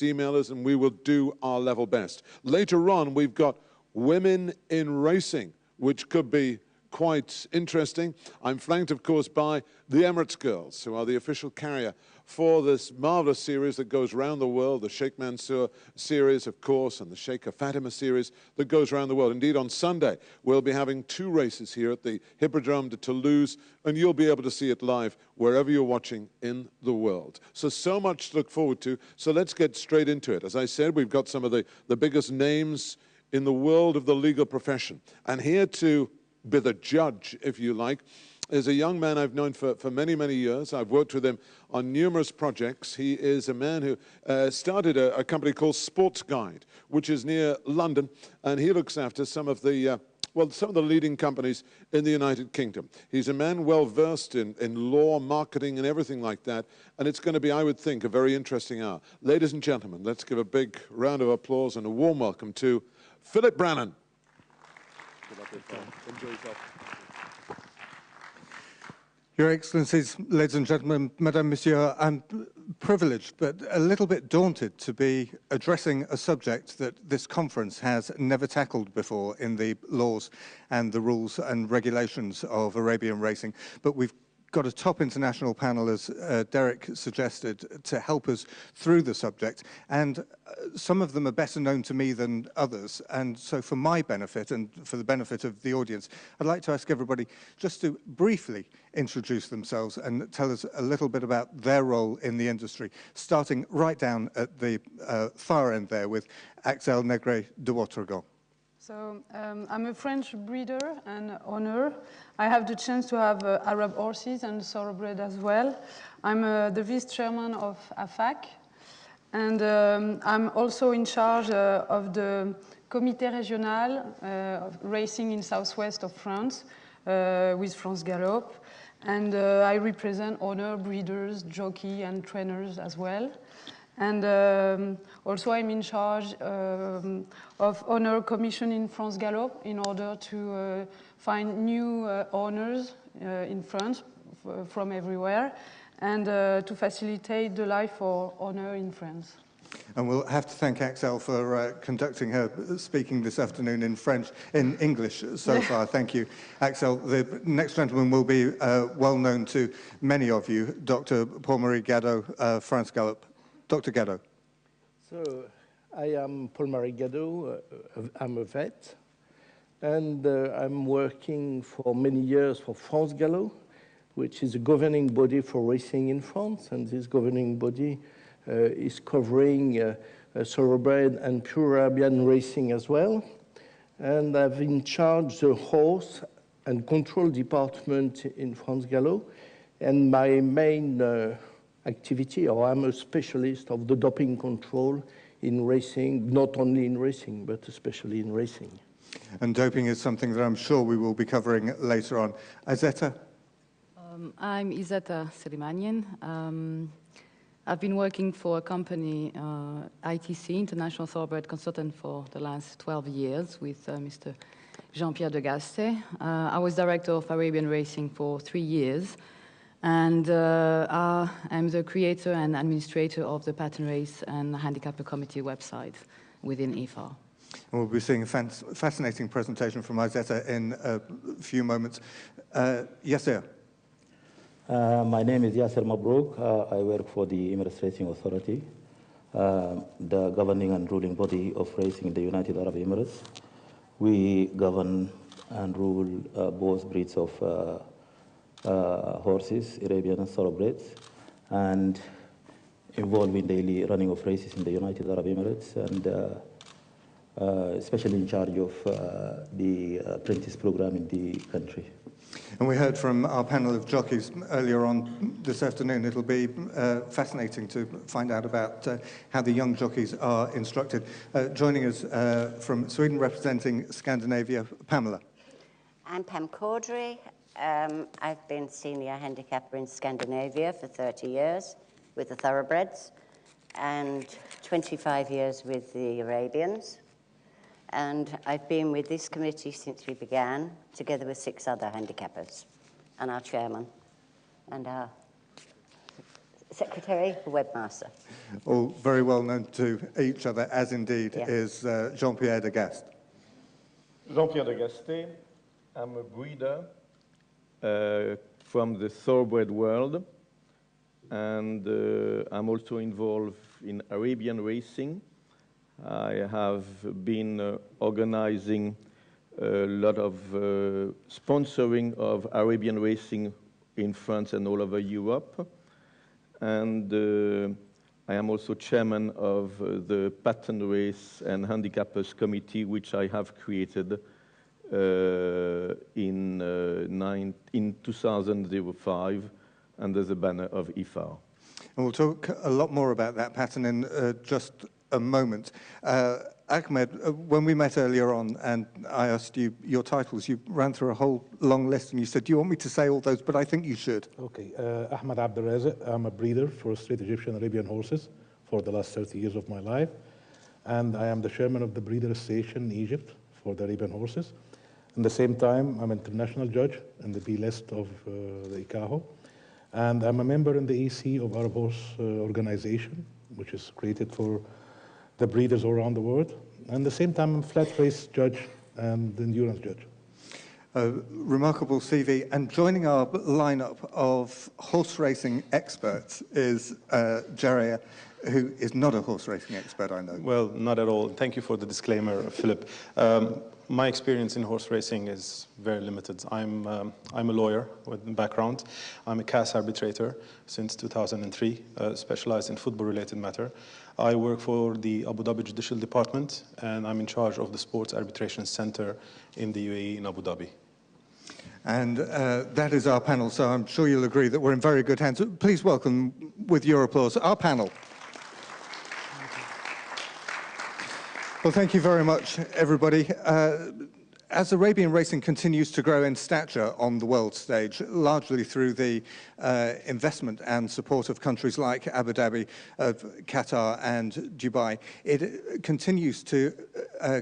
email us and we will do our level best. Later on, we've got Women in Racing, which could be quite interesting. I'm flanked, of course, by the Emirates girls, who are the official carrier for this marvelous series that goes around the world, the Sheikh Mansour series, of course, and the Sheikh Fatima series that goes around the world. Indeed, on Sunday, we'll be having 2 races here at the Hippodrome de Toulouse, and you'll be able to see it live wherever you're watching in the world. So much to look forward to. So let's get straight into it. As I said, we've got some of the biggest names in the world of the legal profession. And here to be the judge, if you like, is a young man I've known for many, many years. I've worked with him on numerous projects. He is a man who started a company called Sports Guide, which is near London, and he looks after some of the leading companies in the United Kingdom. He's a man well-versed in law, marketing, and everything like that, and it's going to be, I would think, a very interesting hour. Ladies and gentlemen, let's give a big round of applause and a warm welcome to Philip Brannan. Enjoy yourself. Your Excellencies, ladies and gentlemen, Madame, Monsieur, I'm privileged but a little bit daunted to be addressing a subject that this conference has never tackled before in the laws and the rules and regulations of Arabian racing. But we've got a top international panel, as Derek suggested, to help us through the subject. And some of them are better known to me than others. And so for my benefit and for the benefit of the audience, I'd like to ask everybody just to briefly introduce themselves and tell us a little bit about their role in the industry, starting right down at the far end there with Axel Negre de Watergon. So I'm a French breeder and owner. I have the chance to have Arab horses and thoroughbred as well. I'm the vice chairman of AFAC, and I'm also in charge of the Comité Régional of racing in southwest of France with France Galop, and I represent owner, breeders, jockey, and trainers as well. And also I'm in charge of owner commission in France Galop in order to find new owners in France from everywhere, and to facilitate the life for owner in France. And we'll have to thank Axel for conducting her speaking this afternoon in French, in English so far. Thank you, Axel. The next gentleman will be well known to many of you, Dr. Paul-Marie Gadot, France Galop. Dr. Gadot. So, I am Paul-Marie Gadot. I'm a vet, and I'm working for many years for France Galop, which is a governing body for racing in France, and this governing body is covering thoroughbred and pure Arabian racing as well. And I've in charge the horse and control department in France Galop, and my main activity, or I'm a specialist of the doping control in racing, not only in racing, but especially in racing. And doping is something that I'm sure we will be covering later on. Izetta? I'm Izetta Selimanian. I've been working for a company, ITC, International Thoroughbred Consultant, for the last 12 years with Mr. Jean-Pierre de Gaste. I was director of Arabian racing for 3 years. And I'm the creator and administrator of the Pattern Race and Handicapper Committee website within IFA. We'll be seeing a fascinating presentation from Izetta in a few moments. Yasser. My name is Yasser Mabrouk. I work for the Emirates Racing Authority, the governing and ruling body of racing in the United Arab Emirates. We govern and rule both breeds of horses, Arabian and thoroughbreds, and involved in daily running of races in the United Arab Emirates, and especially in charge of the apprentice program in the country. And we heard from our panel of jockeys earlier on this afternoon. It'll be fascinating to find out about how the young jockeys are instructed. Joining us from Sweden, representing Scandinavia, Pamela. I'm Pam Caudry. I've been senior handicapper in Scandinavia for 30 years with the thoroughbreds and 25 years with the Arabians. And I've been with this committee since we began, together with 6 other handicappers and our chairman and our secretary, the webmaster. all very well known to each other, as indeed Yeah. is Jean-Pierre de Gast. Jean-Pierre de Gasté. I'm a breeder from the thoroughbred world, and I'm also involved in Arabian racing. I have been organizing a lot of sponsoring of Arabian racing in France and all over Europe. And I am also chairman of the Patent Race and Handicappers Committee, which I have created in 2005 under the banner of IFAR. And we'll talk a lot more about that pattern in just a moment. Ahmed, when we met earlier on and I asked you your titles, you ran through a whole long list and you said, do you want me to say all those? But I think you should. Okay, Ahmed Abdelrazak. I'm a breeder for straight Egyptian Arabian horses for the last 30 years of my life. And I am the chairman of the Breeder Association in Egypt for the Arabian horses. At the same time, I'm an international judge in the B list of the ICAHO. And I'm a member in the EC of Arab Horse Organization, which is created for the breeders all around the world. And at the same time, I'm a flat race judge and endurance judge. A remarkable CV. And joining our lineup of horse racing experts is Jaria, who is not a horse racing expert, I know. Well, not at all. Thank you for the disclaimer, Philip. My experience in horse racing is very limited. I'm a lawyer with a background. I'm a CAS arbitrator since 2003, specialized in football-related matter. I work for the Abu Dhabi Judicial Department, and I'm in charge of the Sports Arbitration Center in the UAE in Abu Dhabi. And that is our panel, so I'm sure you'll agree that we're in very good hands. Please welcome, with your applause, our panel. Well, thank you very much, everybody. As Arabian racing continues to grow in stature on the world stage, largely through the investment and support of countries like Abu Dhabi, Qatar and Dubai, it continues to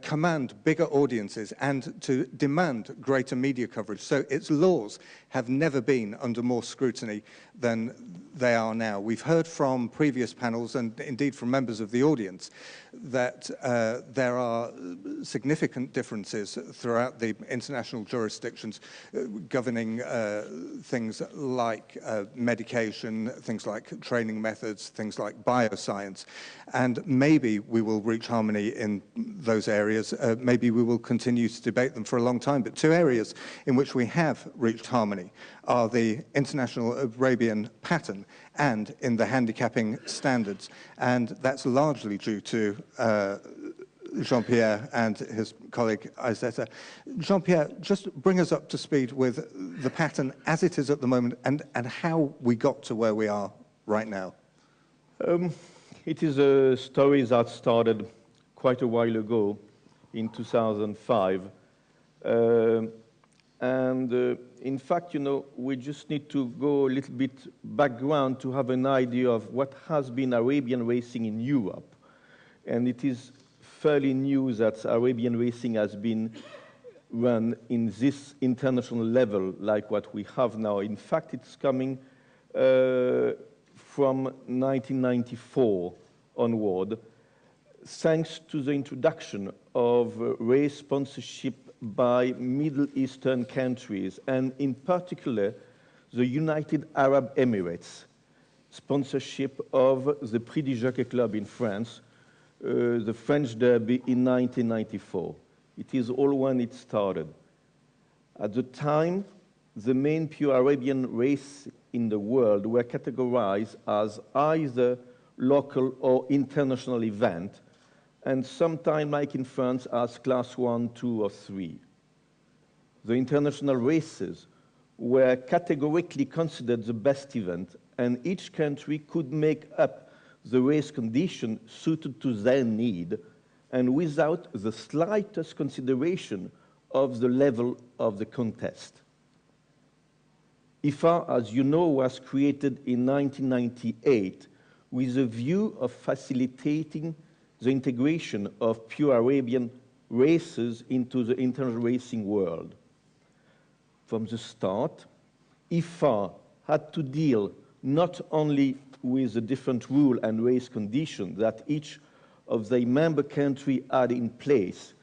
command bigger audiences and to demand greater media coverage. So its laws have never been under more scrutiny than they are now. We've heard from previous panels and indeed from members of the audience that there are significant differences throughout the international jurisdictions governing things like medication, things like training methods, things like bioscience. And maybe we will reach harmony in those areas. Maybe we will continue to debate them for a long time. But two areas in which we have reached harmony are the International Arabian Pattern and in the handicapping standards. And that's largely due to Jean-Pierre and his colleague Izetta. Jean-Pierre, just bring us up to speed with the pattern as it is at the moment and how we got to where we are right now. It is a story that started quite a while ago in 2005. In fact, you know, we just need to go a little bit background to have an idea of what has been Arabian racing in Europe. And it is fairly new that Arabian racing has been run in this international level like what we have now. In fact, it's coming from 1994 onward, thanks to the introduction of race sponsorship by Middle Eastern countries, and in particular, the United Arab Emirates, sponsorship of the Prix du Jockey Club in France, the French Derby in 1994. It is all when it started. At the time, the main pure Arabian races in the world were categorized as either local or international event, and sometimes, like in France, as class 1, 2, or 3. The international races were categorically considered the best event, and each country could make up the race condition suited to their need, and without the slightest consideration of the level of the contest. IFA, as you know, was created in 1998 with a view of facilitating the integration of pure Arabian races into the international racing world. From the start, IFA had to deal not only with the different rule and race conditions that each of the member country had in place,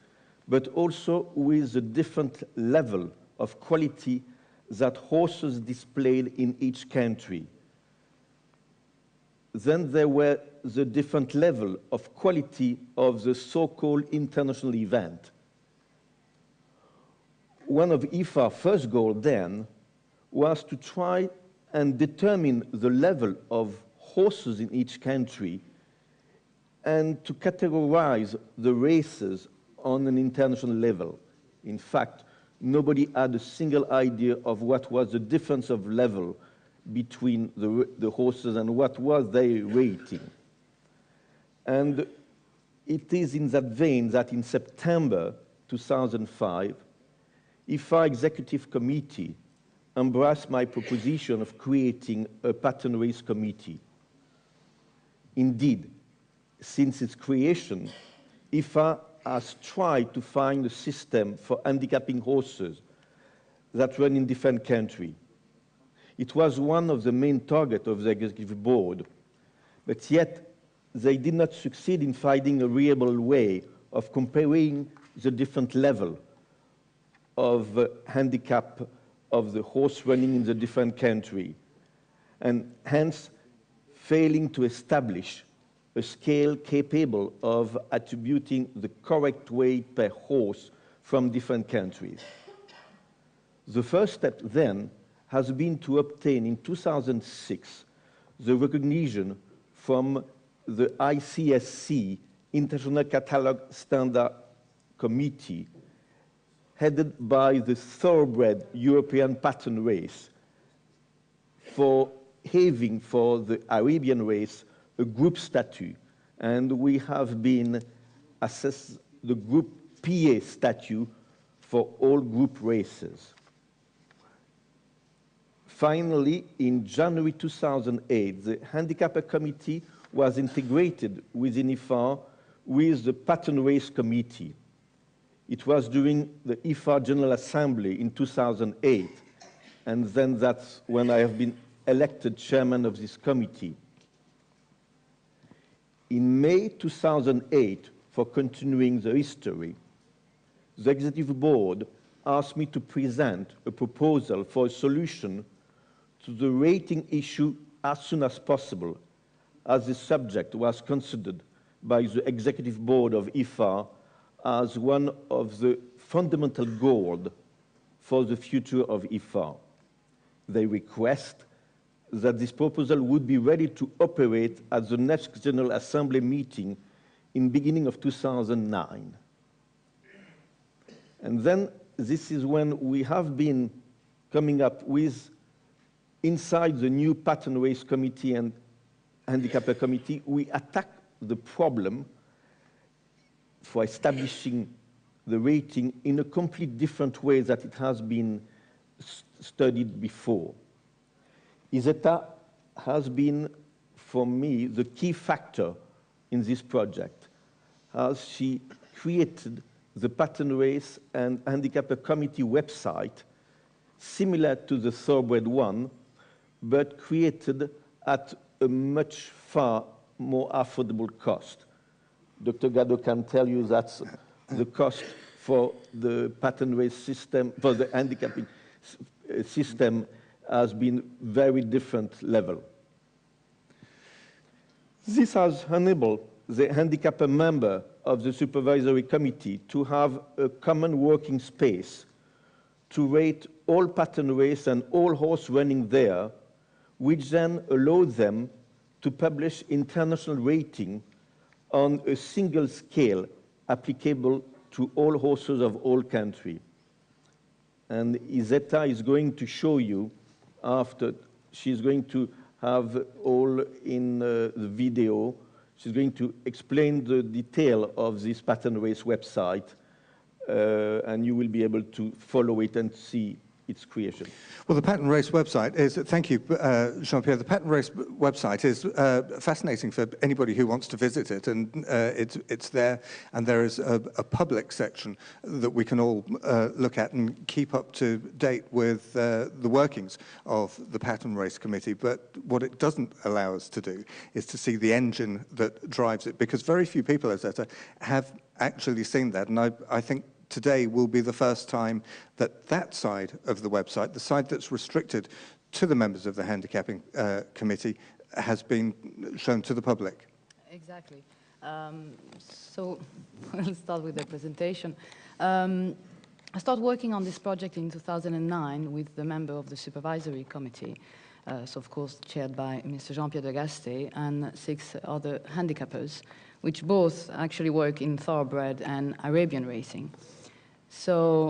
but also with the different level of quality that horses displayed in each country. Then there were the different level of quality of the so-called international event. One of IFA's first goals then was to try and determine the level of horses in each country and to categorize the races on an international level. In fact, nobody had a single idea of what was the difference of level between the horses and what was their rating. And it is in that vein that in September 2005, IFA Executive Committee embraced my proposition of creating a pattern race committee. Indeed, since its creation, IFA has tried to find a system for handicapping horses that run in different countries. It was one of the main targets of the executive board, but yet they did not succeed in finding a reliable way of comparing the different level of handicap of the horse running in the different countries, and hence failing to establish a scale capable of attributing the correct weight per horse from different countries. The first step then has been to obtain in 2006 the recognition from the ICSC, International Catalog Standard Committee, headed by the thoroughbred European pattern race, for having for the Arabian race a group statute, and we have been assessed the group PA statute for all group races. Finally, in January 2008, the Handicapper Committee was integrated within IFA with the Pattern Race Committee. It was during the IFA General Assembly in 2008, and then that's when I have been elected chairman of this committee. In May 2008, for continuing the history, the Executive Board asked me to present a proposal for a solution to the rating issue as soon as possible, as the subject was considered by the Executive Board of IFA as one of the fundamental goals for the future of IFA. They request that this proposal would be ready to operate at the next General Assembly meeting in beginning of 2009. And then this is when we have been coming up with, inside the new Pattern Race Committee and Handicapper Committee, we attack the problem for establishing the rating in a completely different way that it has been studied before. ISETA has been, for me, the key factor in this project, as she created the Pattern Race and Handicapper Committee website, similar to the thoroughbred one, but created at a much far more affordable cost. Dr. Gado can tell you that the cost for the pattern race system, for the handicapping system, has been very different level. This has enabled the handicapper member of the supervisory committee to have a common working space to rate all pattern race and all horse running there, which then allowed them to publish international rating on a single scale applicable to all horses of all countries. And ISETA is going to show you after, she's going to have all in the video, she's going to explain the detail of this pattern race website, and you will be able to follow it and see its creation? Well, the Pattern Race website is, thank you, Jean-Pierre, the Pattern Race website is fascinating for anybody who wants to visit it, and it's there, and there is a public section that we can all look at and keep up to date with the workings of the Pattern Race Committee. But what it doesn't allow us to do is to see the engine that drives it, because very few people, as Zeta, have actually seen that, and I think today will be the first time that that side of the website, the side that's restricted to the members of the Handicapping Committee, has been shown to the public. Exactly. So we'll start with the presentation. I started working on this project in 2009 with the member of the Supervisory Committee, so of course chaired by Mr. Jean-Pierre de Gaste and 6 other handicappers, which both actually work in thoroughbred and Arabian racing. So